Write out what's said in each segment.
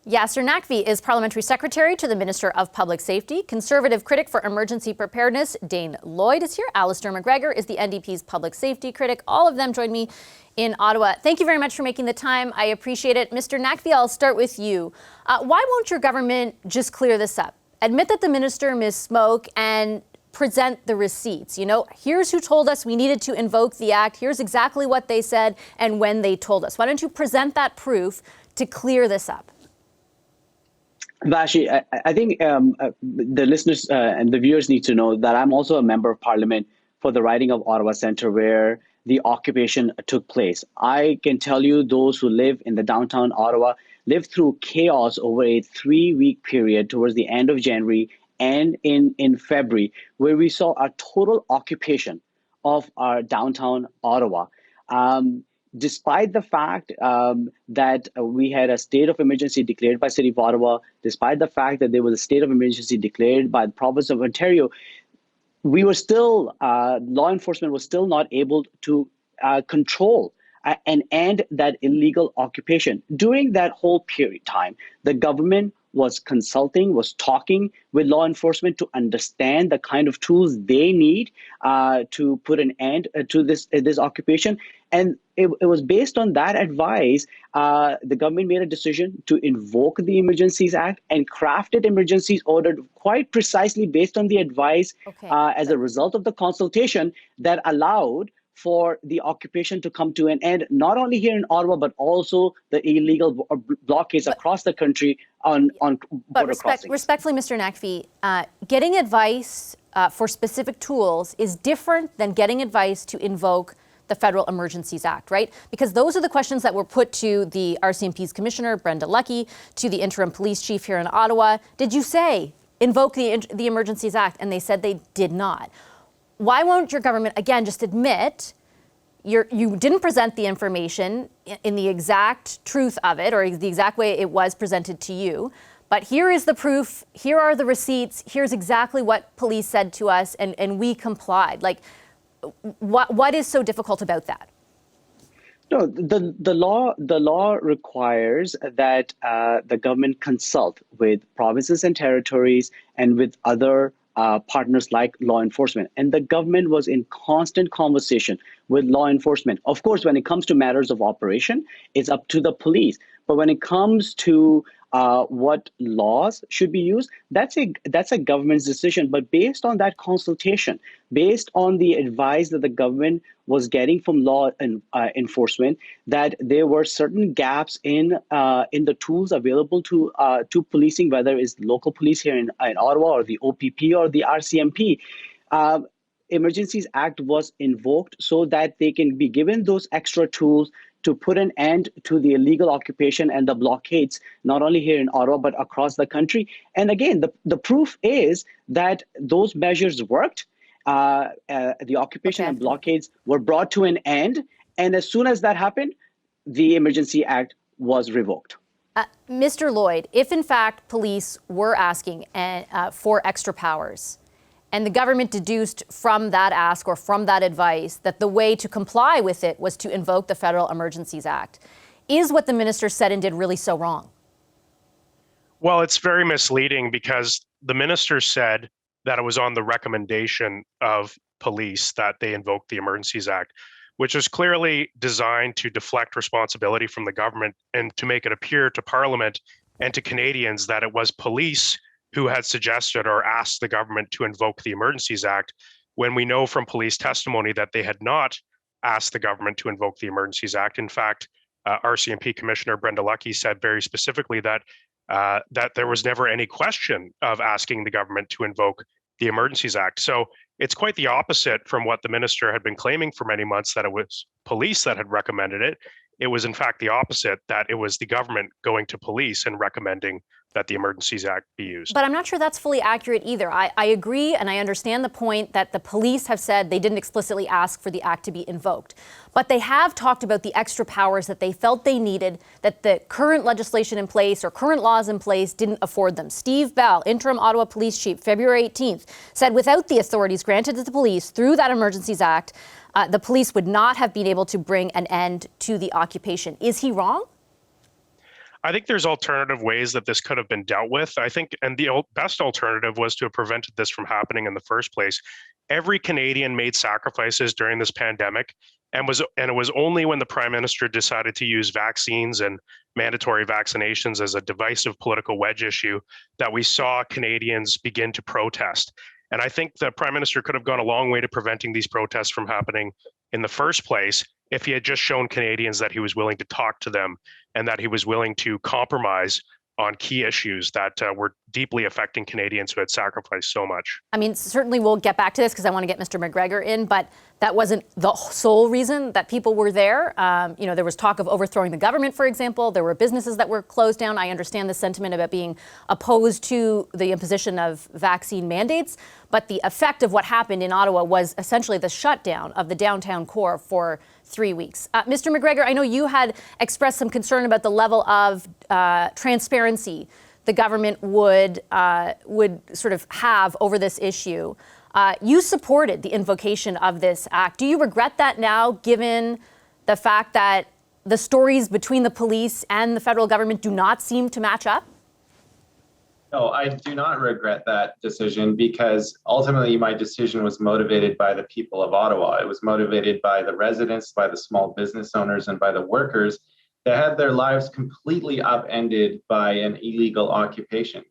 Yasser Naqvi is Parliamentary Secretary to the Minister of Public Safety. Conservative critic for emergency preparedness, Dane Lloyd, is here. Alistair McGregor is the NDP's public safety critic. All of them join me in Ottawa. Thank you very much for making the time. I appreciate it. Mr. Naqvi, I'll start with you. Why won't your government just clear this up? Admit that the minister misspoke and present the receipts. You know, here's who told us we needed to invoke the act. Here's exactly what they said and when they told us. Why don't you present that proof to clear this up? Vashi, I think the listeners and the viewers need to know that I'm also a member of Parliament for the riding of Ottawa Centre, where the occupation took place. I can tell you those who live in the downtown Ottawa lived through chaos over a 3-week period towards the end of January and in February, where we saw a total occupation of our downtown Ottawa. Despite the fact that we had a state of emergency declared by City of Ottawa, despite the fact that there was a state of emergency declared by the province of Ontario, we were still, law enforcement was still not able to control and end that illegal occupation. During that whole period time, the government was consulting, was talking with law enforcement to understand the kind of tools they need to put an end to this occupation. And it was based on that advice, the government made a decision to invoke the Emergencies Act and crafted emergencies ordered quite precisely based on the advice as a result of the consultation that allowed for the occupation to come to an end, not only here in Ottawa, but also the illegal blockades across the country on border crossings. Respectfully, Mr. Naqvi, getting advice for specific tools is different than getting advice to invoke the Federal Emergencies Act, right? Because those are the questions that were put to the RCMP's Commissioner, Brenda Lucki, to the interim police chief here in Ottawa. Did you say invoke the Emergencies Act? And they said they did not. Why won't your government, again, just admit you didn't present the information in the exact truth of it or the exact way it was presented to you, but here is the proof, here are the receipts, here's exactly what police said to us, and we complied. Like, what is so difficult about that? No, the law requires that the government consult with provinces and territories and with other partners like law enforcement. And the government was in constant conversation with law enforcement. Of course, when it comes to matters of operation, it's up to the police. But when it comes to what laws should be used, that's a government's decision. But based on that consultation, based on the advice that the government was getting from law enforcement, that there were certain gaps in the tools available to policing, whether it's local police here in Ottawa or the OPP or the RCMP. Emergencies Act was invoked so that they can be given those extra tools to put an end to the illegal occupation and the blockades, not only here in Ottawa, but across the country. And again, the proof is that those measures worked. The occupation and blockades were brought to an end. And as soon as that happened, the Emergency Act was revoked. Mr. Lloyd, if in fact police were asking for extra powers, and the government deduced from that ask or from that advice that the way to comply with it was to invoke the Federal Emergencies Act, is what the minister said and did really so wrong? Well, it's very misleading because the minister said that it was on the recommendation of police that they invoked the Emergencies Act, which is clearly designed to deflect responsibility from the government and to make it appear to Parliament and to Canadians that it was police who had suggested or asked the government to invoke the Emergencies Act, when we know from police testimony that they had not asked the government to invoke the Emergencies Act. In fact, RCMP Commissioner Brenda Lucki said very specifically that there was never any question of asking the government to invoke the Emergencies Act. So it's quite the opposite from what the minister had been claiming for many months, that it was police that had recommended it. It was in fact the opposite, that it was the government going to police and recommending that the Emergencies Act be used. But I'm not sure that's fully accurate either. I agree, and I understand the point that the police have said they didn't explicitly ask for the act to be invoked. But they have talked about the extra powers that they felt they needed, that the current legislation in place or current laws in place didn't afford them. Steve Bell, interim Ottawa Police Chief, February 18th, said without the authorities granted to the police through that Emergencies Act, the police would not have been able to bring an end to the occupation. Is he wrong? I think there's alternative ways that this could have been dealt with. I think, and the best alternative was to have prevented this from happening in the first place. Every Canadian made sacrifices during this pandemic, and it was only when the Prime Minister decided to use vaccines and mandatory vaccinations as a divisive political wedge issue that we saw Canadians begin to protest. And I think the Prime Minister could have gone a long way to preventing these protests from happening in the first place if he had just shown Canadians that he was willing to talk to them and that he was willing to compromise on key issues that were deeply affecting Canadians who had sacrificed so much. I mean, certainly we'll get back to this because I want to get Mr. McGregor in, but that wasn't the sole reason that people were there. There was talk of overthrowing the government, for example. There were businesses that were closed down. I understand the sentiment about being opposed to the imposition of vaccine mandates, but the effect of what happened in Ottawa was essentially the shutdown of the downtown core for 3 weeks. Mr. McGregor, I know you had expressed some concern about the level of transparency the government would sort of have over this issue. You supported the invocation of this act. Do you regret that now, given the fact that the stories between the police and the federal government do not seem to match up? No, I do not regret that decision because ultimately my decision was motivated by the people of Ottawa. It was motivated by the residents, by the small business owners, and by the workers that had their lives completely upended by an illegal occupation.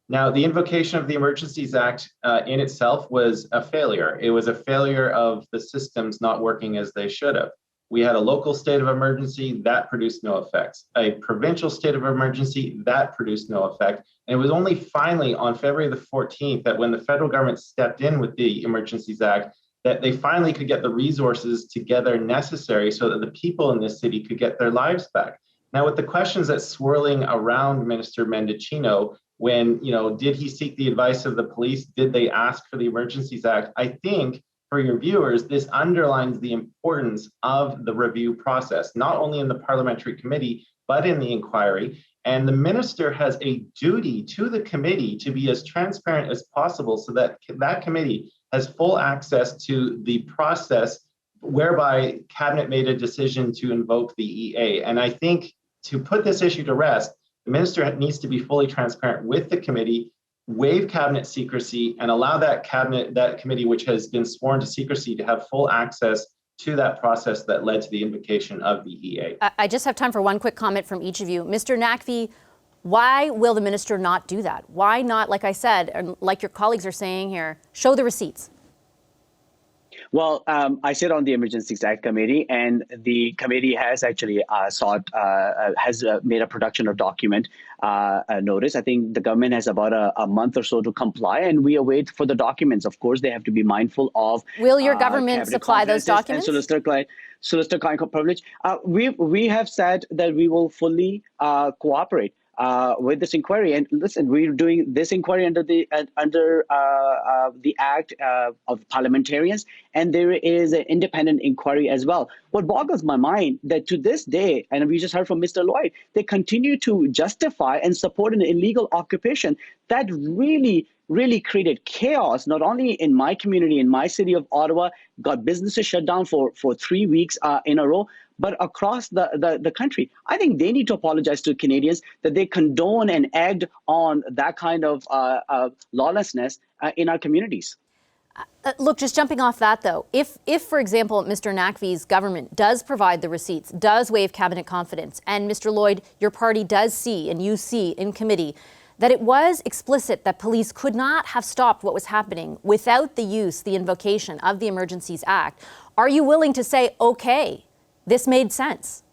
Now, the invocation of the Emergencies Act in itself was a failure. It was a failure of the systems not working as they should have. We had a local state of emergency that produced no effects, a provincial state of emergency that produced no effect. And it was only finally on February the 14th that when the federal government stepped in with the Emergencies Act, that they finally could get the resources together necessary so that the people in this city could get their lives back. Now, with the questions that's swirling around Minister Mendicino, when, did he seek the advice of the police? Did they ask for the Emergencies Act? I think for your viewers, this underlines the importance of the review process, not only in the parliamentary committee, but in the inquiry. And the minister has a duty to the committee to be as transparent as possible so that that committee has full access to the process whereby cabinet made a decision to invoke the EA. And I think to put this issue to rest, the minister needs to be fully transparent with the committee, waive cabinet secrecy, and allow that committee, which has been sworn to secrecy, to have full access to that process that led to the invocation of the EA. I just have time for one quick comment from each of you. Mr. Naqvi, why will the minister not do that? Why not, like I said, and like your colleagues are saying here, show the receipts? Well, I sit on the Emergencies Act committee, and the committee has actually made a production of document notice. I think the government has about a month or so to comply, and we await for the documents. Of course, they have to be mindful of. Will your government supply those documents? And solicitor client privilege. We have said that we will fully cooperate with this inquiry. And listen, we're doing this inquiry under the Act of Parliamentarians, and there is an independent inquiry as well. What boggles my mind that to this day, and we just heard from Mr. Lloyd, they continue to justify and support an illegal occupation that really created chaos, not only in my community, in my city of Ottawa, got businesses shut down for 3 weeks in a row, but across the country. I think they need to apologize to Canadians that they condone and egged on that kind of lawlessness in our communities. Look, just jumping off that, though, if for example, Mr. Naqvi's government does provide the receipts, does waive cabinet confidence, and Mr. Lloyd, your party does see, and you see in committee, that it was explicit that police could not have stopped what was happening without the invocation of the Emergencies Act, are you willing to say, okay, this made sense?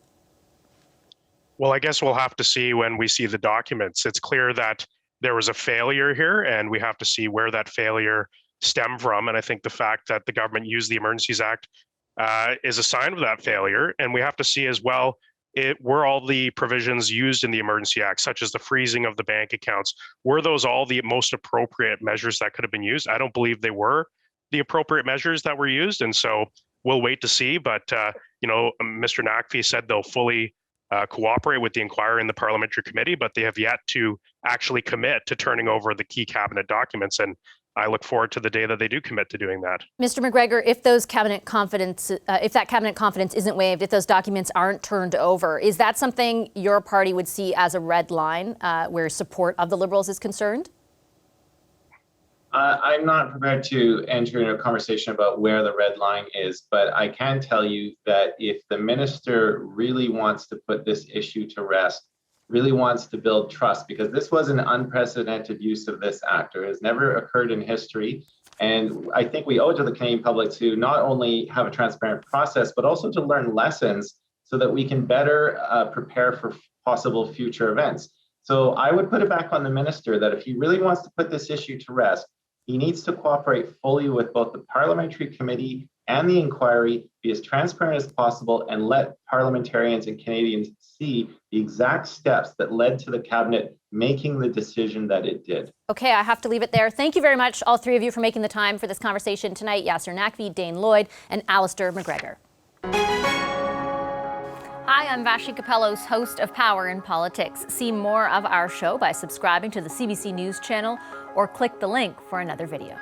Well, I guess we'll have to see when we see the documents. It's clear that there was a failure here, and we have to see where that failure stemmed from. And I think the fact that the government used the Emergencies Act is a sign of that failure. And we have to see as well, were all the provisions used in the Emergency Act, such as the freezing of the bank accounts, were those all the most appropriate measures that could have been used? I don't believe they were the appropriate measures that were used. And so we'll wait to see. But, Mr. Naqvi said they'll fully cooperate with the inquiry in the parliamentary committee, but they have yet to actually commit to turning over the key cabinet documents. And I look forward to the day that they do commit to doing that. Mr. McGregor, if that cabinet confidence isn't waived, if those documents aren't turned over, is that something your party would see as a red line where support of the Liberals is concerned? I'm not prepared to enter into a conversation about where the red line is, but I can tell you that if the minister really wants to put this issue to rest, really wants to build trust, because this was an unprecedented use of this act. It has never occurred in history. And I think we owe it to the Canadian public to not only have a transparent process, but also to learn lessons so that we can better prepare for possible future events. So I would put it back on the minister that if he really wants to put this issue to rest, he needs to cooperate fully with both the parliamentary committee and the inquiry, be as transparent as possible, and let parliamentarians and Canadians see the exact steps that led to the cabinet making the decision that it did. Okay, I have to leave it there. Thank you very much, all three of you, for making the time for this conversation tonight. Yasser Naqvi, Dane Lloyd, and Alistair McGregor. Hi, I'm Vashi Capellos, host of Power in Politics. See more of our show by subscribing to the CBC News channel or click the link for another video.